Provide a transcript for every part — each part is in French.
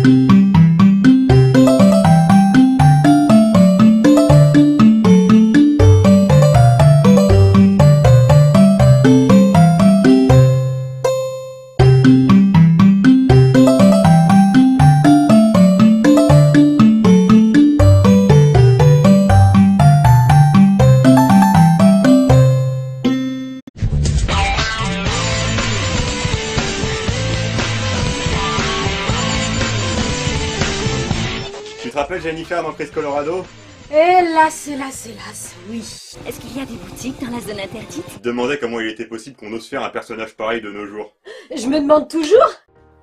Tu te rappelles Jennifer dans Chris Colorado? Hélas, oui. Est-ce qu'il y a des boutiques dans la zone interdite? Tu te demandais comment il était possible qu'on ose faire un personnage pareil de nos jours. Je me demande toujours.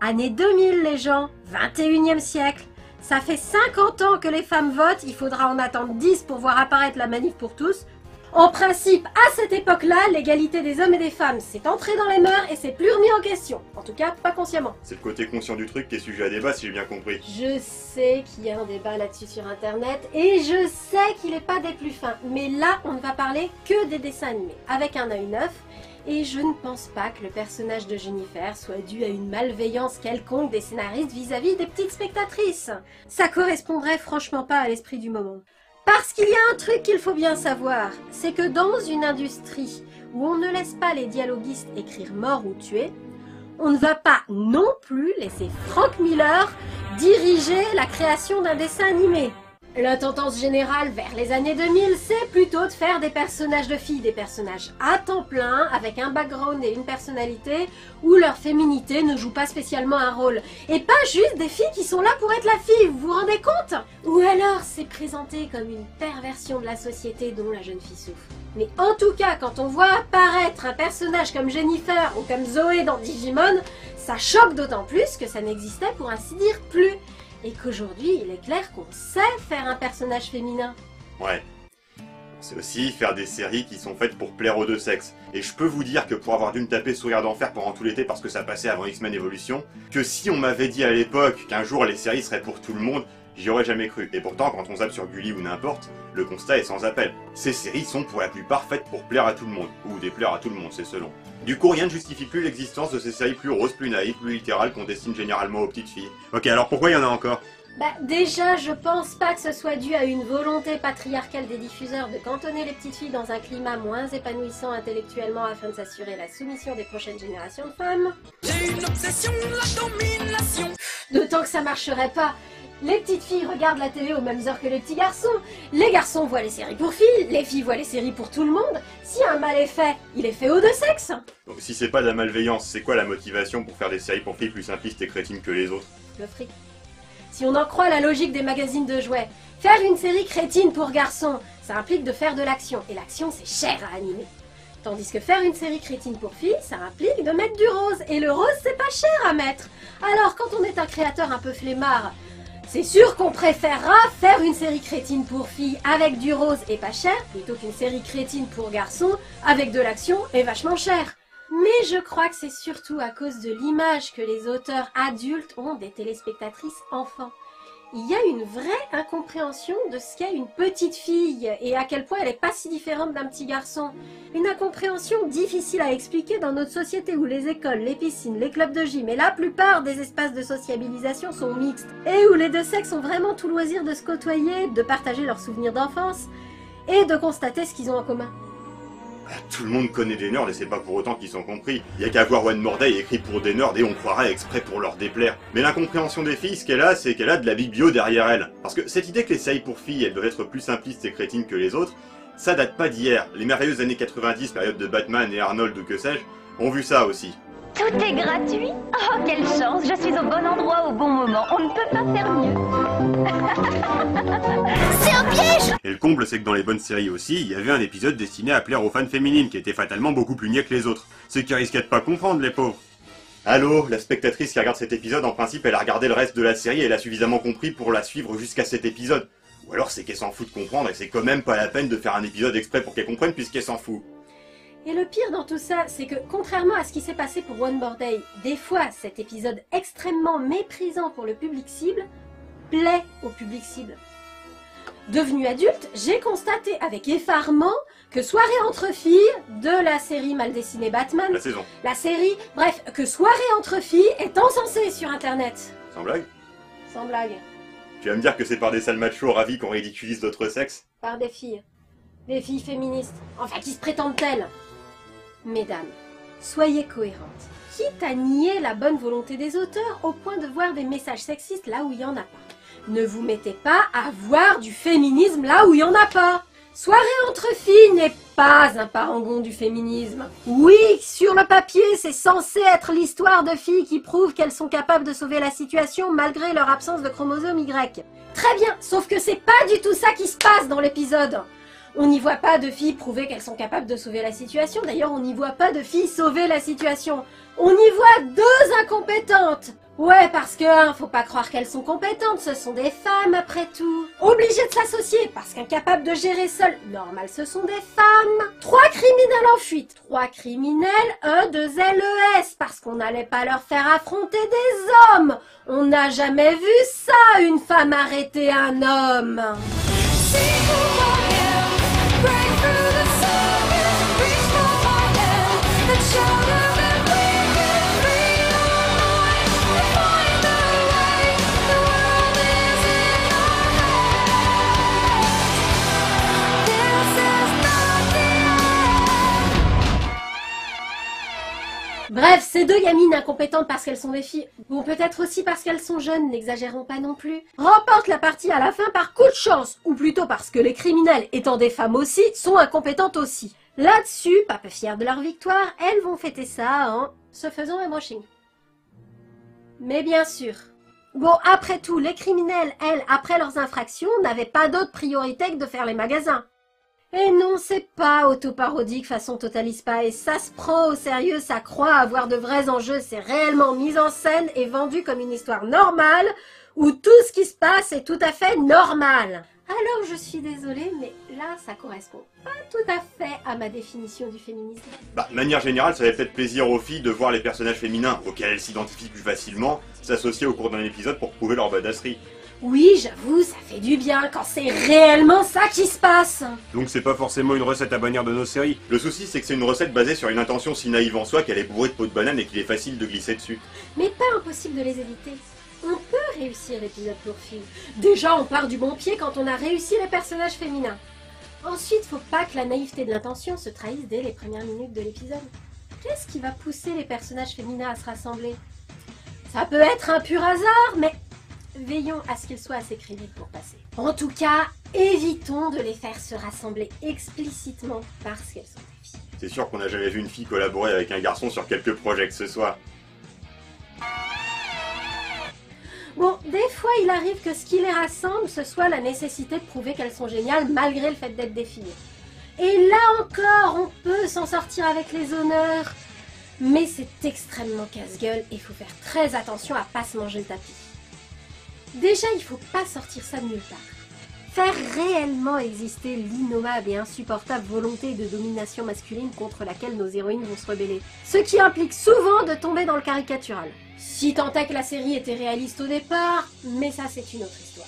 Année 2000 les gens, 21e siècle. Ça fait 50 ans que les femmes votent, il faudra en attendre 10 pour voir apparaître la manif pour tous. En principe, à cette époque-là, l'égalité des hommes et des femmes, c'est entré dans les mœurs et c'est plus remis en question. En tout cas, pas consciemment. C'est le côté conscient du truc qui est sujet à débat si j'ai bien compris. Je sais qu'il y a un débat là-dessus sur internet et je sais qu'il n'est pas des plus fins. Mais là, on ne va parler que des dessins animés, avec un œil neuf. Et je ne pense pas que le personnage de Jennifer soit dû à une malveillance quelconque des scénaristes vis-à-vis des petites spectatrices. Ça correspondrait franchement pas à l'esprit du moment. Parce qu'il y a un truc qu'il faut bien savoir, c'est que dans une industrie où on ne laisse pas les dialoguistes écrire mort ou tuer, on ne va pas non plus laisser Frank Miller diriger la création d'un dessin animé. La tendance générale vers les années 2000, c'est plutôt de faire des personnages de filles, des personnages à temps plein, avec un background et une personnalité, où leur féminité ne joue pas spécialement un rôle. Et pas juste des filles qui sont là pour être la fille, vous vous rendez compte? Ou alors c'est présenté comme une perversion de la société dont la jeune fille souffre. Mais en tout cas, quand on voit apparaître un personnage comme Jennifer ou comme Zoé dans Digimon, ça choque d'autant plus que ça n'existait pour ainsi dire plus. Et qu'aujourd'hui, il est clair qu'on sait faire un personnage féminin. Ouais. C'est aussi faire des séries qui sont faites pour plaire aux deux sexes. Et je peux vous dire que pour avoir dû me taper Sourire d'Enfer pendant tout l'été parce que ça passait avant X-Men Evolution, que si on m'avait dit à l'époque qu'un jour les séries seraient pour tout le monde, j'y aurais jamais cru. Et pourtant, quand on zappe sur Gulli ou n'importe, le constat est sans appel. Ces séries sont pour la plupart faites pour plaire à tout le monde. Ou déplaire à tout le monde, c'est selon. Du coup, rien ne justifie plus l'existence de ces séries plus roses, plus naïves, plus littérales qu'on destine généralement aux petites filles. Ok, alors pourquoi il y en a encore? Bah déjà, je pense pas que ce soit dû à une volonté patriarcale des diffuseurs de cantonner les petites filles dans un climat moins épanouissant intellectuellement afin de s'assurer la soumission des prochaines générations de femmes. J'ai une obsession, la domination. D'autant que ça marcherait pas. Les petites filles regardent la télé aux mêmes heures que les petits garçons. Les garçons voient les séries pour filles, les filles voient les séries pour tout le monde. Si un mal est fait, il est fait aux deux sexes. Donc si c'est pas de la malveillance, c'est quoi la motivation pour faire des séries pour filles plus simplistes et crétines que les autres? Le fric. Si on en croit la logique des magazines de jouets, faire une série crétine pour garçons, ça implique de faire de l'action. Et l'action, c'est cher à animer. Tandis que faire une série crétine pour filles, ça implique de mettre du rose. Et le rose, c'est pas cher à mettre. Alors, quand on est un créateur un peu flemmard, c'est sûr qu'on préférera faire une série crétine pour filles avec du rose et pas cher, plutôt qu'une série crétine pour garçons avec de l'action et vachement cher. Mais je crois que c'est surtout à cause de l'image que les auteurs adultes ont des téléspectatrices enfants. Il y a une vraie incompréhension de ce qu'est une petite fille et à quel point elle n'est pas si différente d'un petit garçon. Une incompréhension difficile à expliquer dans notre société où les écoles, les piscines, les clubs de gym et la plupart des espaces de sociabilisation sont mixtes et où les deux sexes ont vraiment tout loisir de se côtoyer, de partager leurs souvenirs d'enfance et de constater ce qu'ils ont en commun. Tout le monde connaît des nerds et c'est pas pour autant qu'ils sont compris. Y a qu'à voir One More Day écrit pour des nerds et on croirait exprès pour leur déplaire. Mais l'incompréhension des filles, ce qu'elle a, c'est qu'elle a de la biblio derrière elle. Parce que cette idée que les séries pour filles, elles doivent être plus simplistes et crétines que les autres, ça date pas d'hier. Les merveilleuses années 90, période de Batman et Arnold ou que sais-je, ont vu ça aussi. Tout est gratuit? Oh, quelle chance! Je suis au bon endroit au bon moment. On ne peut pas faire mieux. C'est un piège! Et le comble, c'est que dans les bonnes séries aussi, il y avait un épisode destiné à plaire aux fans féminines, qui étaient fatalement beaucoup plus niais que les autres. Ceux qui risquaient de pas comprendre, les pauvres. Allô, la spectatrice qui regarde cet épisode, en principe, elle a regardé le reste de la série et elle a suffisamment compris pour la suivre jusqu'à cet épisode. Ou alors c'est qu'elle s'en fout de comprendre et c'est quand même pas la peine de faire un épisode exprès pour qu'elle comprenne puisqu'elle s'en fout. Et le pire dans tout ça, c'est que contrairement à ce qui s'est passé pour One More Day, des fois cet épisode extrêmement méprisant pour le public cible plaît au public cible. Devenue adulte, j'ai constaté avec effarement que Soirée entre filles de la série mal dessinée Batman, La série, bref, que Soirée entre filles est encensée sur internet. sans blague. sans blague. Tu vas me dire que c'est par des sales machos ravis qu'on ridiculise d'autres sexes? Par des filles. Des filles féministes. Enfin, qui se prétendent telles. Mesdames, soyez cohérentes. Quitte à nier la bonne volonté des auteurs au point de voir des messages sexistes là où il n'y en a pas. Ne vous mettez pas à voir du féminisme là où il n'y en a pas. Soirée entre filles n'est pas un parangon du féminisme. Oui, sur le papier, c'est censé être l'histoire de filles qui prouvent qu'elles sont capables de sauver la situation malgré leur absence de chromosome Y. Très bien, sauf que c'est pas du tout ça qui se passe dans l'épisode. On n'y voit pas de filles prouver qu'elles sont capables de sauver la situation. D'ailleurs, on n'y voit pas de filles sauver la situation. On y voit deux incompétentes. Ouais, parce que, faut pas croire qu'elles sont compétentes, ce sont des femmes après tout. Obligées de s'associer, parce qu'incapables de gérer seules. Normal, ce sont des femmes. 3 criminels en fuite. 3 criminels, E2LES, parce qu'on n'allait pas leur faire affronter des hommes. On n'a jamais vu ça, une femme arrêter un homme. Bref, ces deux gamines incompétentes parce qu'elles sont des filles, bon peut-être aussi parce qu'elles sont jeunes, n'exagérons pas non plus, remportent la partie à la fin par coup de chance, ou plutôt parce que les criminels, étant des femmes aussi, sont incompétentes aussi. Là-dessus, pas peu fières de leur victoire, elles vont fêter ça en se faisant un brushing. Mais bien sûr. Bon, après tout, les criminels, elles, après leurs infractions, n'avaient pas d'autre priorité que de faire les magasins. Et non, c'est pas autoparodique façon Totally Spies, ça se prend au sérieux, ça croit avoir de vrais enjeux, c'est réellement mis en scène et vendu comme une histoire normale, où tout ce qui se passe est tout à fait normal. Alors je suis désolée, mais là ça correspond pas tout à fait à ma définition du féminisme. Bah, de manière générale, ça fait peut-être plaisir aux filles de voir les personnages féminins, auxquels elles s'identifient plus facilement, s'associer au cours d'un épisode pour prouver leur badasserie. Oui, j'avoue, ça fait du bien quand c'est réellement ça qui se passe. Donc c'est pas forcément une recette à bannir de nos séries. Le souci, c'est que c'est une recette basée sur une intention si naïve en soi qu'elle est bourrée de peau de banane et qu'il est facile de glisser dessus. Mais pas impossible de les éviter. On peut réussir l'épisode pour filles. Déjà, on part du bon pied quand on a réussi les personnages féminins. Ensuite, faut pas que la naïveté de l'intention se trahisse dès les premières minutes de l'épisode. Qu'est-ce qui va pousser les personnages féminins à se rassembler? Ça peut être un pur hasard, mais veillons à ce qu'ils soient assez crédibles pour passer. En tout cas, évitons de les faire se rassembler explicitement parce qu'elles sont des filles. C'est sûr qu'on n'a jamais vu une fille collaborer avec un garçon sur quelque projet que ce soit. Bon, des fois il arrive que ce qui les rassemble, ce soit la nécessité de prouver qu'elles sont géniales malgré le fait d'être des filles. Et là encore, on peut s'en sortir avec les honneurs. Mais c'est extrêmement casse-gueule et il faut faire très attention à pas se manger le tapis. Déjà, il faut pas sortir ça de nulle part. Faire réellement exister l'innommable et insupportable volonté de domination masculine contre laquelle nos héroïnes vont se rebeller. Ce qui implique souvent de tomber dans le caricatural. Si tant est que la série était réaliste au départ, mais ça c'est une autre histoire.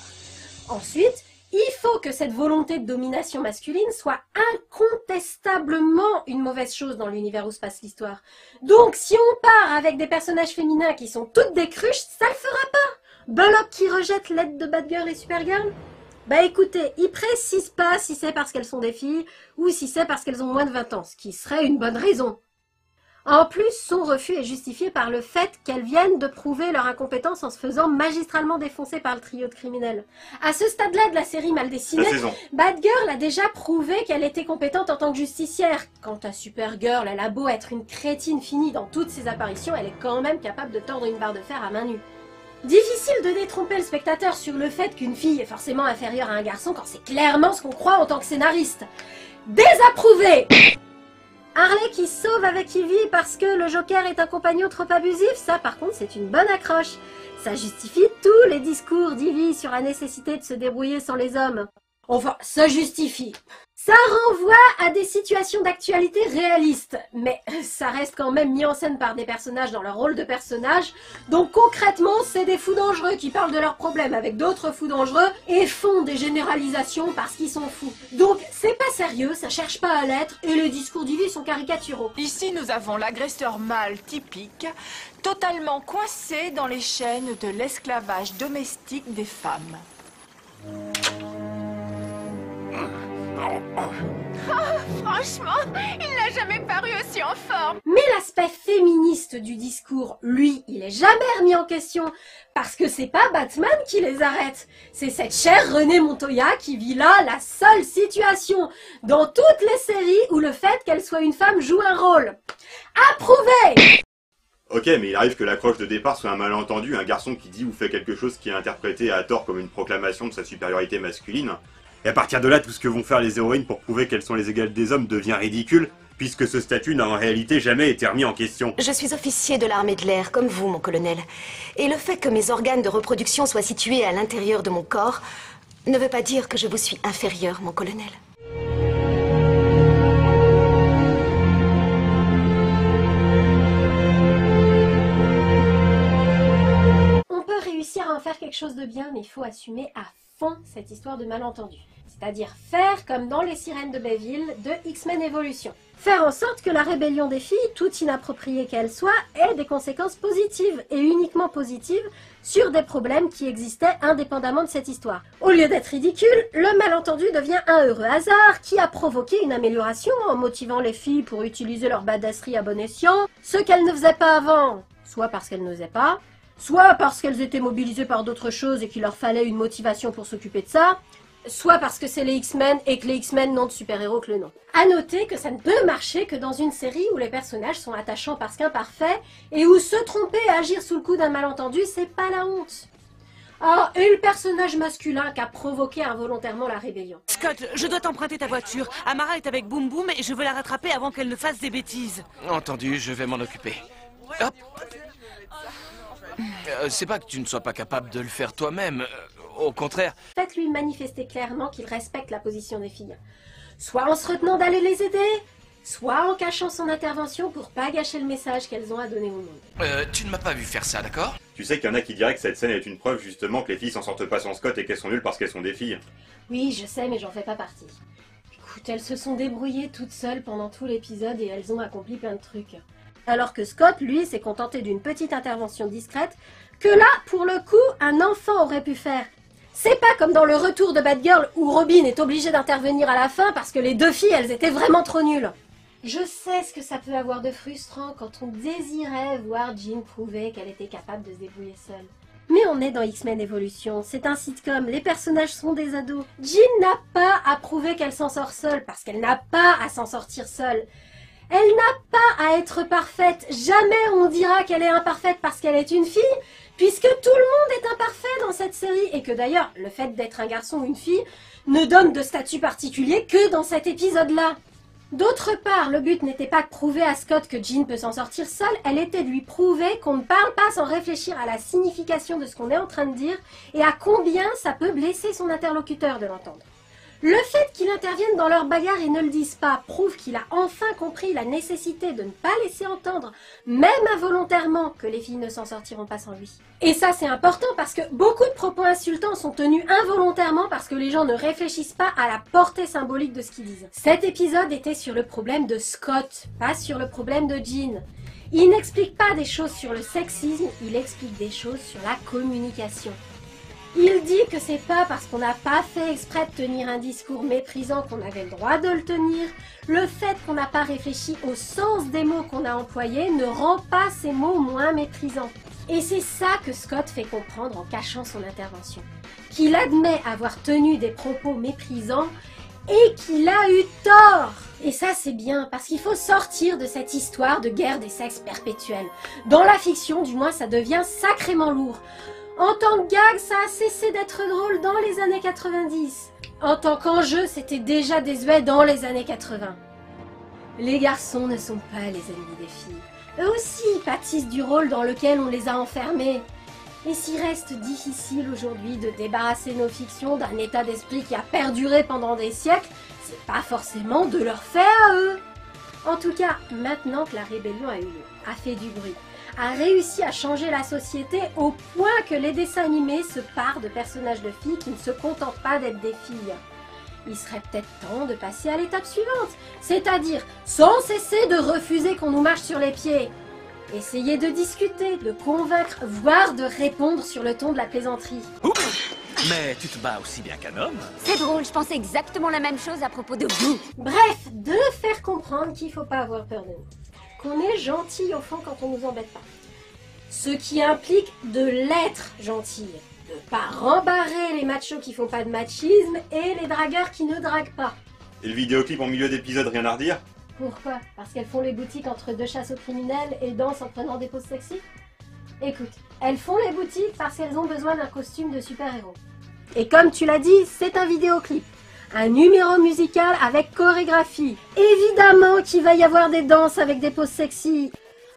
Ensuite, il faut que cette volonté de domination masculine soit incontestablement une mauvaise chose dans l'univers où se passe l'histoire. Donc si on part avec des personnages féminins qui sont toutes des cruches, ça le fera pas. Bullock qui rejette l'aide de Batgirl et Supergirl? Bah écoutez, il précise pas si c'est parce qu'elles sont des filles ou si c'est parce qu'elles ont moins de 20 ans, ce qui serait une bonne raison. En plus, son refus est justifié par le fait qu'elles viennent de prouver leur incompétence en se faisant magistralement défoncer par le trio de criminels. À ce stade-là de la série mal dessinée, Batgirl a déjà prouvé qu'elle était compétente en tant que justicière. Quant à Supergirl, elle a beau être une crétine finie dans toutes ses apparitions, elle est quand même capable de tordre une barre de fer à main nue. Difficile de détromper le spectateur sur le fait qu'une fille est forcément inférieure à un garçon quand c'est clairement ce qu'on croit en tant que scénariste. Désapprouvé! Harley qui se sauve avec Ivy parce que le Joker est un compagnon trop abusif, ça par contre c'est une bonne accroche. Ça justifie tous les discours d'Ivy sur la nécessité de se débrouiller sans les hommes. Enfin, ça justifie. Ça renvoie à des situations d'actualité réalistes, mais ça reste quand même mis en scène par des personnages dans leur rôle de personnage, donc concrètement c'est des fous dangereux qui parlent de leurs problèmes avec d'autres fous dangereux et font des généralisations parce qu'ils sont fous. Donc c'est pas sérieux, ça cherche pas à l'être, et les discours d'Ivy sont caricaturaux. Ici, nous avons l'agresseur mâle typique, totalement coincé dans les chaînes de l'esclavage domestique des femmes. Franchement, il n'a jamais paru aussi en forme. Mais l'aspect féministe du discours, lui, il est jamais remis en question, parce que c'est pas Batman qui les arrête. C'est cette chère Renée Montoya qui vit là la seule situation dans toutes les séries où le fait qu'elle soit une femme joue un rôle. Approuvé! Ok, mais il arrive que l'accroche de départ soit un malentendu, un garçon qui dit ou fait quelque chose qui est interprété à tort comme une proclamation de sa supériorité masculine. Et à partir de là, tout ce que vont faire les héroïnes pour prouver qu'elles sont les égales des hommes devient ridicule, puisque ce statut n'a en réalité jamais été remis en question. Je suis officier de l'armée de l'air, comme vous, mon colonel. Et le fait que mes organes de reproduction soient situés à l'intérieur de mon corps ne veut pas dire que je vous suis inférieur, mon colonel. On peut réussir à en faire quelque chose de bien, mais il faut assumer à fond cette histoire de malentendu. C'est-à-dire faire comme dans les Sirènes de Bayville de X-Men Evolution. Faire en sorte que la rébellion des filles, toute inappropriée qu'elle soit, ait des conséquences positives, et uniquement positives, sur des problèmes qui existaient indépendamment de cette histoire. Au lieu d'être ridicule, le malentendu devient un heureux hasard qui a provoqué une amélioration en motivant les filles pour utiliser leur badasserie à bon escient, ce qu'elles ne faisaient pas avant, soit parce qu'elles n'osaient pas, soit parce qu'elles étaient mobilisées par d'autres choses et qu'il leur fallait une motivation pour s'occuper de ça, soit parce que c'est les X-Men et que les X-Men n'ont de super-héros que le nom. À noter que ça ne peut marcher que dans une série où les personnages sont attachants parce qu'imparfaits et où se tromper et agir sous le coup d'un malentendu, c'est pas la honte. Ah, et le personnage masculin qui a provoqué involontairement la rébellion. Scott, je dois t'emprunter ta voiture. Amara est avec Boom Boom et je veux la rattraper avant qu'elle ne fasse des bêtises. Entendu, je vais m'en occuper. Hop. C'est pas que tu ne sois pas capable de le faire toi-même. Au contraire. Faites-lui manifester clairement qu'il respecte la position des filles. Soit en se retenant d'aller les aider, soit en cachant son intervention pour pas gâcher le message qu'elles ont à donner au monde. Tu ne m'as pas vu faire ça, d'accord? Tu sais qu'il y en a qui diraient que cette scène est une preuve justement que les filles s'en sortent pas sans Scott et qu'elles sont nulles parce qu'elles sont des filles. Oui, je sais, mais j'en fais pas partie. Écoute, elles se sont débrouillées toutes seules pendant tout l'épisode et elles ont accompli plein de trucs. Alors que Scott, lui, s'est contenté d'une petite intervention discrète que là, pour le coup, un enfant aurait pu faire. C'est pas comme dans le retour de Batgirl où Robin est obligée d'intervenir à la fin parce que les deux filles, elles étaient vraiment trop nulles. Je sais ce que ça peut avoir de frustrant quand on désirait voir Jean prouver qu'elle était capable de se débrouiller seule. Mais on est dans X-Men Evolution, c'est un sitcom, les personnages sont des ados. Jean n'a pas à prouver qu'elle s'en sort seule parce qu'elle n'a pas à s'en sortir seule. Elle n'a pas à être parfaite. Jamais on dira qu'elle est imparfaite parce qu'elle est une fille, puisque tout le monde est imparfait dans cette série. Et que d'ailleurs, le fait d'être un garçon ou une fille ne donne de statut particulier que dans cet épisode-là. D'autre part, le but n'était pas de prouver à Scott que Jean peut s'en sortir seule, elle était de lui prouver qu'on ne parle pas sans réfléchir à la signification de ce qu'on est en train de dire et à combien ça peut blesser son interlocuteur de l'entendre. Le fait qu'il intervienne dans leur bagarre et ne le dise pas prouve qu'il a enfin compris la nécessité de ne pas laisser entendre, même involontairement, que les filles ne s'en sortiront pas sans lui. Et ça c'est important parce que beaucoup de propos insultants sont tenus involontairement parce que les gens ne réfléchissent pas à la portée symbolique de ce qu'ils disent. Cet épisode était sur le problème de Scott, pas sur le problème de Jean. Il n'explique pas des choses sur le sexisme, il explique des choses sur la communication. Il dit que c'est pas parce qu'on n'a pas fait exprès de tenir un discours méprisant qu'on avait le droit de le tenir. Le fait qu'on n'a pas réfléchi au sens des mots qu'on a employés ne rend pas ces mots moins méprisants. Et c'est ça que Scott fait comprendre en cachant son intervention. Qu'il admet avoir tenu des propos méprisants et qu'il a eu tort. Et ça c'est bien, parce qu'il faut sortir de cette histoire de guerre des sexes perpétuelle. Dans la fiction, du moins, ça devient sacrément lourd. En tant que gag, ça a cessé d'être drôle dans les années 90. En tant qu'enjeu, c'était déjà désuet dans les années 80. Les garçons ne sont pas les ennemis des filles. Eux aussi pâtissent du rôle dans lequel on les a enfermés. Et s'il reste difficile aujourd'hui de débarrasser nos fictions d'un état d'esprit qui a perduré pendant des siècles, c'est pas forcément de leur fait à eux. En tout cas, maintenant que la rébellion a eu lieu, a fait du bruit, a réussi à changer la société au point que les dessins animés se parent de personnages de filles qui ne se contentent pas d'être des filles. Il serait peut-être temps de passer à l'étape suivante, c'est-à-dire sans cesser de refuser qu'on nous marche sur les pieds. Essayer de discuter, de convaincre, voire de répondre sur le ton de la plaisanterie. Mais tu te bats aussi bien qu'un homme. C'est drôle, je pensais exactement la même chose à propos de vous. Bref, de faire comprendre qu'il faut pas avoir peur de nous. Qu'on est gentil au fond quand on nous embête pas. Ce qui implique de l'être gentil. De pas rembarrer les machos qui font pas de machisme et les dragueurs qui ne draguent pas. Et le vidéoclip en milieu d'épisode, rien à redire? Pourquoi? Parce qu'elles font les boutiques entre deux chasses aux criminels et dansent en prenant des poses sexy? Écoute, elles font les boutiques parce qu'elles ont besoin d'un costume de super-héros. Et comme tu l'as dit, c'est un vidéoclip. Un numéro musical avec chorégraphie. Évidemment qu'il va y avoir des danses avec des poses sexy.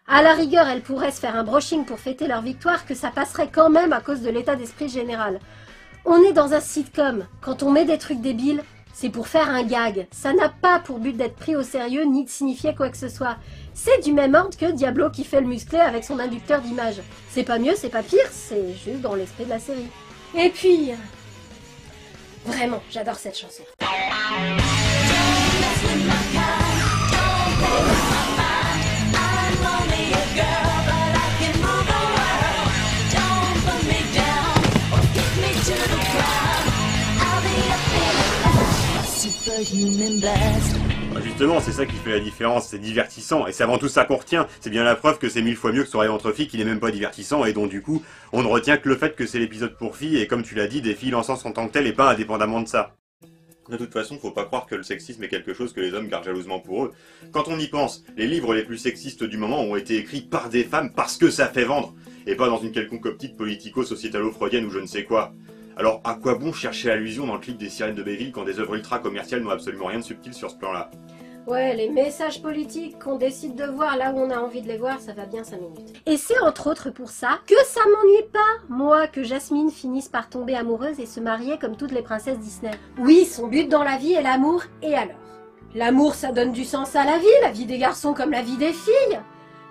À la rigueur, elles pourraient se faire un brushing pour fêter leur victoire, que ça passerait quand même à cause de l'état d'esprit général. On est dans un sitcom. Quand on met des trucs débiles, c'est pour faire un gag. Ça n'a pas pour but d'être pris au sérieux ni de signifier quoi que ce soit. C'est du même ordre que Diablo qui fait le musclé avec son inducteur d'image. C'est pas mieux, c'est pas pire, c'est juste dans l'esprit de la série. Et puis... vraiment, j'adore cette chanson. Justement, c'est ça qui fait la différence, c'est divertissant, et c'est avant tout ça qu'on retient. C'est bien la preuve que c'est 1000 fois mieux que Soirée entre filles qui n'est même pas divertissant, et dont du coup, on ne retient que le fait que c'est l'épisode pour filles, et comme tu l'as dit, des filles l'encens en tant que telles, et pas indépendamment de ça. De toute façon, faut pas croire que le sexisme est quelque chose que les hommes gardent jalousement pour eux. Quand on y pense, les livres les plus sexistes du moment ont été écrits par des femmes parce que ça fait vendre, et pas dans une quelconque optique politico-sociétalo-freudienne ou je ne sais quoi. Alors, à quoi bon chercher allusion dans le clip des Sirènes de Bayville quand des œuvres ultra commerciales n'ont absolument rien de subtil sur ce plan-là? Ouais, les messages politiques qu'on décide de voir là où on a envie de les voir, ça va bien 5 minutes. Et c'est entre autres pour ça que ça m'ennuie pas, moi, que Jasmine finisse par tomber amoureuse et se marier comme toutes les princesses Disney. Oui, son but dans la vie est l'amour, et alors? L'amour, ça donne du sens à la vie des garçons comme la vie des filles.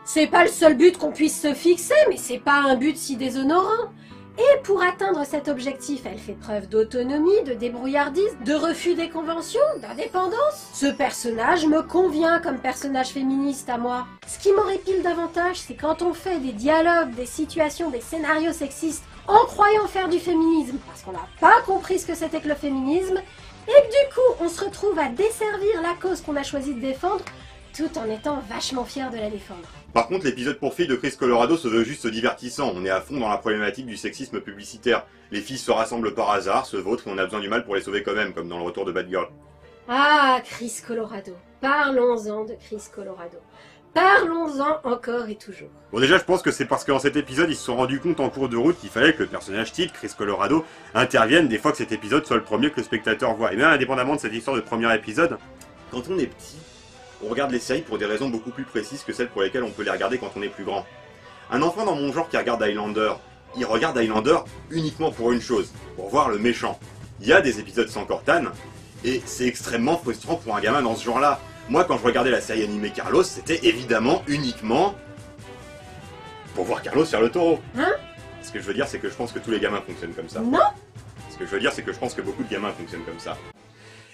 C'est pas le seul but qu'on puisse se fixer, mais c'est pas un but si déshonorant. Et pour atteindre cet objectif, elle fait preuve d'autonomie, de débrouillardise, de refus des conventions, d'indépendance. Ce personnage me convient comme personnage féministe à moi. Ce qui m'horripile davantage, c'est quand on fait des dialogues, des situations, des scénarios sexistes en croyant faire du féminisme, parce qu'on n'a pas compris ce que c'était que le féminisme, et que du coup, on se retrouve à desservir la cause qu'on a choisi de défendre, tout en étant vachement fier de la défendre. Par contre, l'épisode pour filles de Chris Colorado se veut juste divertissant, on est à fond dans la problématique du sexisme publicitaire. Les filles se rassemblent par hasard, se vautrent et on a besoin du mal pour les sauver quand même, comme dans le retour de Bad Girl. Ah, Chris Colorado. Parlons-en de Chris Colorado. Parlons-en encore et toujours. Bon déjà, je pense que c'est parce que dans cet épisode, ils se sont rendus compte en cours de route qu'il fallait que le personnage titre, Chris Colorado, intervienne des fois que cet épisode soit le premier que le spectateur voit. Et même indépendamment de cette histoire de premier épisode, quand on est petit, on regarde les séries pour des raisons beaucoup plus précises que celles pour lesquelles on peut les regarder quand on est plus grand. Un enfant dans mon genre qui regarde Highlander, il regarde Highlander uniquement pour une chose, pour voir le méchant. Il y a des épisodes sans Cortana, et c'est extrêmement frustrant pour un gamin dans ce genre-là. Moi, quand je regardais la série animée Carlos, c'était évidemment uniquement pour voir Carlos faire le taureau. Hein? Ce que je veux dire, c'est que je pense que tous les gamins fonctionnent comme ça. Non? Ce que je veux dire, c'est que je pense que beaucoup de gamins fonctionnent comme ça.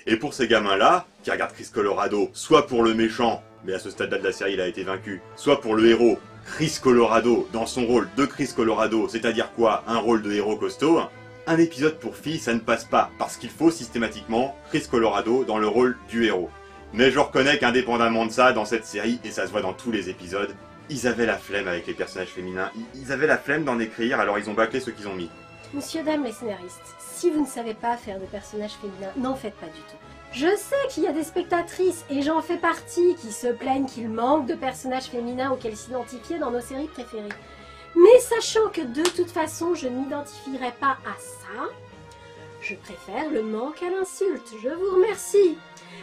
Et pour ces gamins-là, qui regardent Chris Colorado, soit pour le méchant, mais à ce stade-là de la série il a été vaincu, soit pour le héros, Chris Colorado, dans son rôle de Chris Colorado, c'est-à-dire quoi? Un rôle de héros costaud. Un épisode pour filles, ça ne passe pas, parce qu'il faut systématiquement Chris Colorado dans le rôle du héros. Mais je reconnais qu'indépendamment de ça, dans cette série, et ça se voit dans tous les épisodes, ils avaient la flemme avec les personnages féminins, ils avaient la flemme d'en écrire, alors ils ont bâclé ceux qu'ils ont mis. Monsieur, dame, les scénaristes, si vous ne savez pas faire de personnages féminins, n'en faites pas du tout. Je sais qu'il y a des spectatrices, et j'en fais partie, qui se plaignent qu'il manque de personnages féminins auxquels s'identifier dans nos séries préférées. Mais sachant que de toute façon, je ne m'identifierai pas à ça, je préfère le manque à l'insulte. Je vous remercie.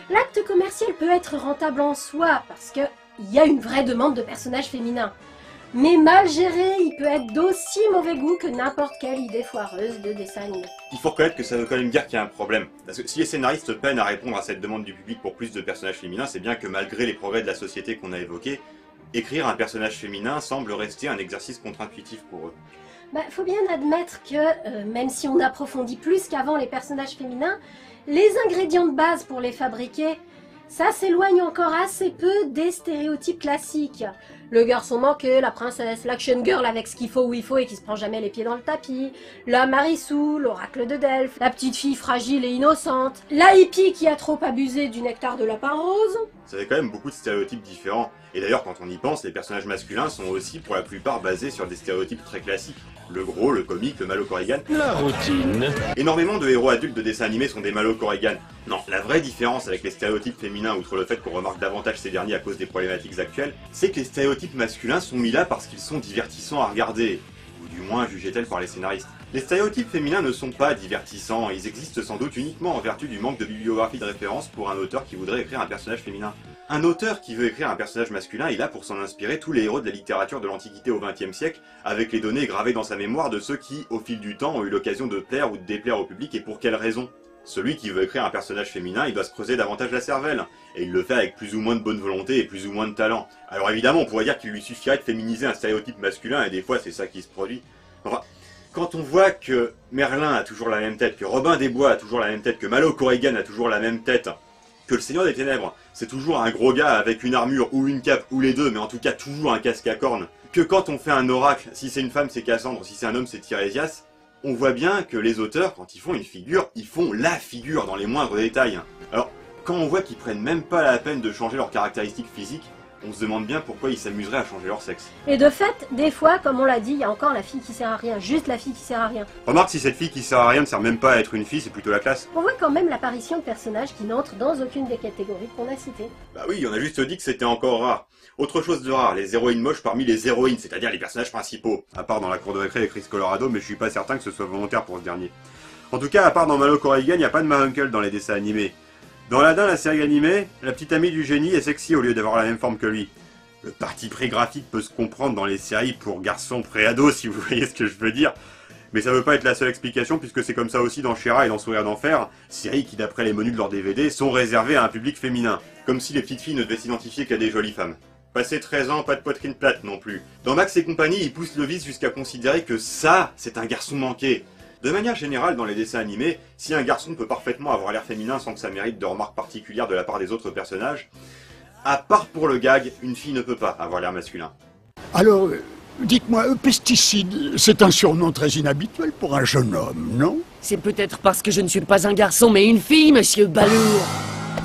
L'acte commercial peut être rentable en soi, parce qu'il y a une vraie demande de personnages féminins. Mais mal géré, il peut être d'aussi mauvais goût que n'importe quelle idée foireuse de dessin animé. Il faut reconnaître que ça veut quand même dire qu'il y a un problème. Parce que si les scénaristes peinent à répondre à cette demande du public pour plus de personnages féminins, c'est bien que malgré les progrès de la société qu'on a évoqués, écrire un personnage féminin semble rester un exercice contre-intuitif pour eux. Faut bien admettre que, même si on approfondit plus qu'avant les personnages féminins, les ingrédients de base pour les fabriquer, ça s'éloigne encore assez peu des stéréotypes classiques. Le garçon manqué, la princesse, l'action girl avec ce qu'il faut où il faut et qui se prend jamais les pieds dans le tapis, la Marissou, l'oracle de Delphes, la petite fille fragile et innocente, la hippie qui a trop abusé du nectar de lapin rose. Ça fait quand même beaucoup de stéréotypes différents. Et d'ailleurs, quand on y pense, les personnages masculins sont aussi pour la plupart basés sur des stéréotypes très classiques. Le gros, le comique, le malo Corrigan. La routine. Énormément de héros adultes de dessins animés sont des malo Corrigan. Non, la vraie différence avec les stéréotypes féminins, outre le fait qu'on remarque davantage ces derniers à cause des problématiques actuelles, c'est que les stéréotypes masculins sont mis là parce qu'ils sont divertissants à regarder. Ou du moins jugés-tels par les scénaristes. Les stéréotypes féminins ne sont pas divertissants, ils existent sans doute uniquement en vertu du manque de bibliographie de référence pour un auteur qui voudrait écrire un personnage féminin. Un auteur qui veut écrire un personnage masculin, il a pour s'en inspirer tous les héros de la littérature de l'Antiquité au XXe siècle, avec les données gravées dans sa mémoire de ceux qui, au fil du temps, ont eu l'occasion de plaire ou de déplaire au public et pour quelles raisons. Celui qui veut écrire un personnage féminin, il doit se creuser davantage la cervelle, et il le fait avec plus ou moins de bonne volonté et plus ou moins de talent. Alors évidemment, on pourrait dire qu'il lui suffirait de féminiser un stéréotype masculin, et des fois c'est ça qui se produit. Enfin, quand on voit que Merlin a toujours la même tête, que Robin des Bois a toujours la même tête, que Malo Corrigan a toujours la même tête, que le Seigneur des Ténèbres, c'est toujours un gros gars avec une armure ou une cape ou les deux, mais en tout cas toujours un casque à cornes, que quand on fait un oracle, si c'est une femme c'est Cassandre, si c'est un homme c'est Tirésias, on voit bien que les auteurs, quand ils font une figure, ils font la figure dans les moindres détails. Alors, quand on voit qu'ils prennent même pas la peine de changer leurs caractéristiques physiques, on se demande bien pourquoi ils s'amuseraient à changer leur sexe. Et de fait, des fois, comme on l'a dit, il y a encore la fille qui sert à rien, juste la fille qui sert à rien. Remarque, si cette fille qui sert à rien ne sert même pas à être une fille, c'est plutôt la classe. On voit quand même l'apparition de personnages qui n'entrent dans aucune des catégories qu'on a citées. Bah oui, on a juste dit que c'était encore rare. Autre chose de rare, les héroïnes moches parmi les héroïnes, c'est-à-dire les personnages principaux. À part dans la cour de récré et Chris Colorado, mais je suis pas certain que ce soit volontaire pour ce dernier. En tout cas, à part dans Malo Corrigan, il n'y a pas de Ma Uncle dans les dessins animés. Dans Aladdin, la série animée, la petite amie du génie est sexy au lieu d'avoir la même forme que lui. Le parti pris graphique peut se comprendre dans les séries pour garçons pré-ados, si vous voyez ce que je veux dire. Mais ça veut pas être la seule explication, puisque c'est comme ça aussi dans She-Ra et dans Sourire d'Enfer, séries qui, d'après les menus de leurs DVD, sont réservées à un public féminin. Comme si les petites filles ne devaient s'identifier qu'à des jolies femmes. Passé 13 ans, pas de poitrine plate non plus. Dans Max et compagnie, ils poussent le vice jusqu'à considérer que ça, c'est un garçon manqué. De manière générale, dans les dessins animés, si un garçon peut parfaitement avoir l'air féminin sans que ça mérite de remarques particulières de la part des autres personnages, à part pour le gag, une fille ne peut pas avoir l'air masculin. Alors, dites-moi, pesticide, c'est un surnom très inhabituel pour un jeune homme, non? C'est peut-être parce que je ne suis pas un garçon, mais une fille, monsieur Balourd.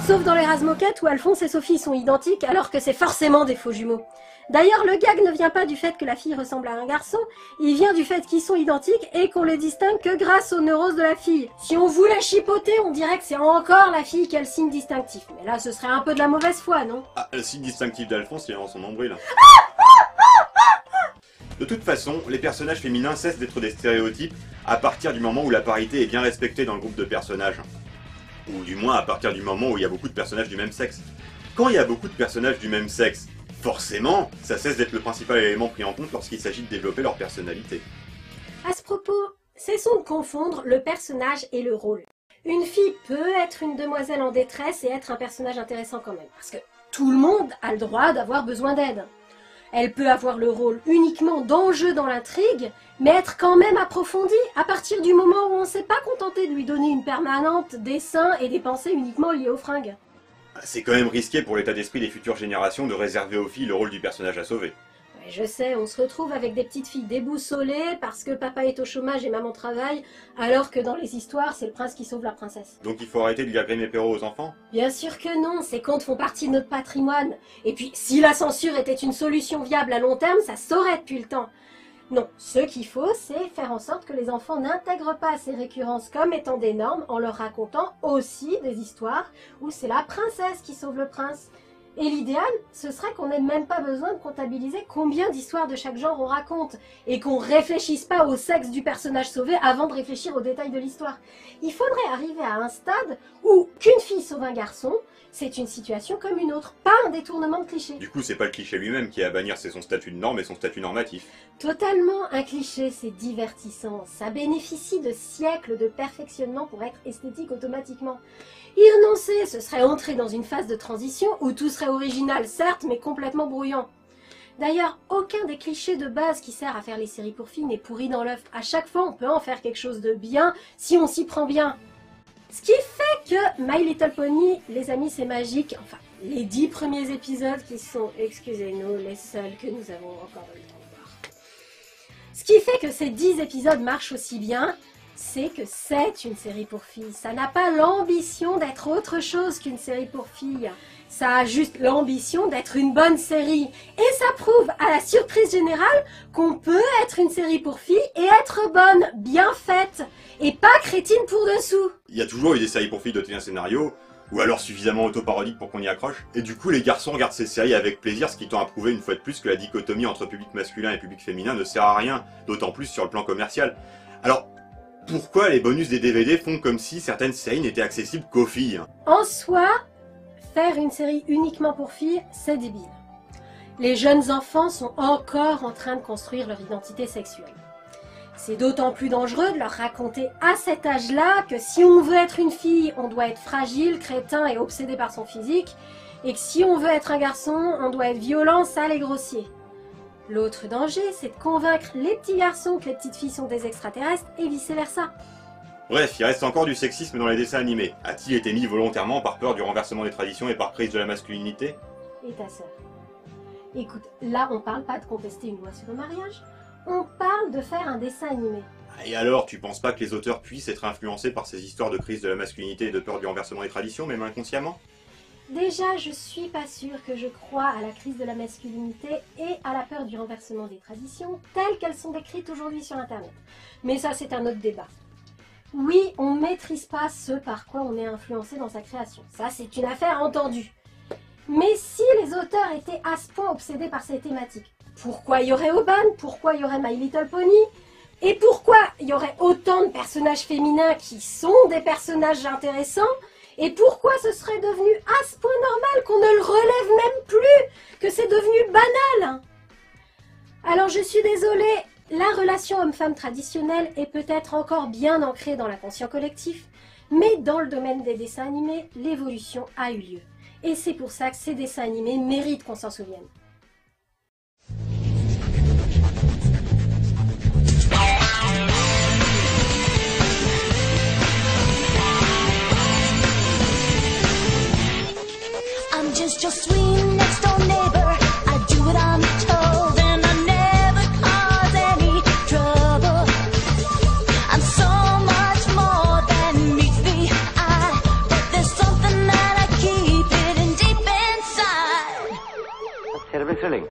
Sauf dans les Razmoquettes où Alphonse et Sophie sont identiques alors que c'est forcément des faux jumeaux. D'ailleurs, le gag ne vient pas du fait que la fille ressemble à un garçon, il vient du fait qu'ils sont identiques et qu'on les distingue que grâce aux neurones de la fille. Si on voulait chipoter, on dirait que c'est encore la fille qui a le signe distinctif. Mais là, ce serait un peu de la mauvaise foi, non? Ah, le signe distinctif d'Alphonse, il est dans son nombril. De toute façon, les personnages féminins cessent d'être des stéréotypes à partir du moment où la parité est bien respectée dans le groupe de personnages. Ou du moins à partir du moment où il y a beaucoup de personnages du même sexe. Quand il y a beaucoup de personnages du même sexe, forcément, ça cesse d'être le principal élément pris en compte lorsqu'il s'agit de développer leur personnalité. À ce propos, cessons de confondre le personnage et le rôle. Une fille peut être une demoiselle en détresse et être un personnage intéressant quand même, parce que tout le monde a le droit d'avoir besoin d'aide. Elle peut avoir le rôle uniquement d'enjeu dans l'intrigue, mais être quand même approfondie à partir du moment où on ne s'est pas contenté de lui donner une permanente, des seins et des pensées uniquement liées aux fringues. C'est quand même risqué pour l'état d'esprit des futures générations de réserver aux filles le rôle du personnage à sauver. Ouais, je sais, on se retrouve avec des petites filles déboussolées parce que papa est au chômage et maman travaille, alors que dans les histoires, c'est le prince qui sauve la princesse. Donc il faut arrêter de lire Grimm et Perrault aux enfants? Bien sûr que non, ces contes font partie de notre patrimoine. Et puis, si la censure était une solution viable à long terme, ça saurait depuis le temps. Non, ce qu'il faut, c'est faire en sorte que les enfants n'intègrent pas ces récurrences comme étant des normes en leur racontant aussi des histoires où c'est la princesse qui sauve le prince. Et l'idéal, ce serait qu'on n'ait même pas besoin de comptabiliser combien d'histoires de chaque genre on raconte, et qu'on réfléchisse pas au sexe du personnage sauvé avant de réfléchir aux détails de l'histoire. Il faudrait arriver à un stade où qu'une fille sauve un garçon, c'est une situation comme une autre, pas un détournement de cliché. Du coup, c'est pas le cliché lui-même qui est à bannir, c'est son statut de norme et son statut normatif. Totalement, un cliché, c'est divertissant. Ça bénéficie de siècles de perfectionnement pour être esthétique automatiquement. Y renoncer, ce serait entrer dans une phase de transition où tout serait original, certes, mais complètement brouillant. D'ailleurs, aucun des clichés de base qui sert à faire les séries pour filles n'est pourri dans l'œuf. À chaque fois, on peut en faire quelque chose de bien si on s'y prend bien. Ce qui fait que My Little Pony, les amis, c'est magique. Enfin, les 10 premiers épisodes qui sont, excusez-nous, les seuls que nous avons encore eu le temps de voir. Ce qui fait que ces 10 épisodes marchent aussi bien, c'est que c'est une série pour filles. Ça n'a pas l'ambition d'être autre chose qu'une série pour filles. Ça a juste l'ambition d'être une bonne série. Et ça prouve à la surprise générale qu'on peut être une série pour filles et être bonne, bien faite, et pas crétine pour dessous. Il y a toujours eu des séries pour filles dotées d'un scénario, ou alors suffisamment autoparodique pour qu'on y accroche, et du coup les garçons regardent ces séries avec plaisir, ce qui tend à prouver une fois de plus que la dichotomie entre public masculin et public féminin ne sert à rien, d'autant plus sur le plan commercial. Alors, pourquoi les bonus des DVD font comme si certaines séries n'étaient accessibles qu'aux filles? En soi, faire une série uniquement pour filles, c'est débile. Les jeunes enfants sont encore en train de construire leur identité sexuelle. C'est d'autant plus dangereux de leur raconter à cet âge-là que si on veut être une fille, on doit être fragile, crétin et obsédé par son physique, et que si on veut être un garçon, on doit être violent, sale et grossier. L'autre danger, c'est de convaincre les petits garçons que les petites filles sont des extraterrestres et vice-versa. Bref, il reste encore du sexisme dans les dessins animés. A-t-il été mis volontairement par peur du renversement des traditions et par prise de la masculinité? Et ta sœur? Écoute, là on parle pas de contester une loi sur le mariage, on parle de faire un dessin animé. Et alors, tu penses pas que les auteurs puissent être influencés par ces histoires de crise de la masculinité et de peur du renversement des traditions, même inconsciemment? Déjà, je suis pas sûre que je crois à la crise de la masculinité et à la peur du renversement des traditions telles qu'elles sont décrites aujourd'hui sur Internet. Mais ça, c'est un autre débat. Oui, on maîtrise pas ce par quoi on est influencé dans sa création. Ça, c'est une affaire entendue. Mais si les auteurs étaient à ce point obsédés par ces thématiques, pourquoi il y aurait Aubin? Pourquoi il y aurait My Little Pony? Et pourquoi il y aurait autant de personnages féminins qui sont des personnages intéressants? Et pourquoi ce serait devenu à ce point normal qu'on ne le relève même plus, que c'est devenu banal? Alors je suis désolée, la relation homme-femme traditionnelle est peut-être encore bien ancrée dans l'inconscient collectif, mais dans le domaine des dessins animés, l'évolution a eu lieu. Et c'est pour ça que ces dessins animés méritent qu'on s'en souvienne. I'm just your sweet next door neighbor. I do what I'm told and I never cause any trouble. I'm so much more than meets the eye, but there's something that I keep hidden deep inside. That's terribly thrilling.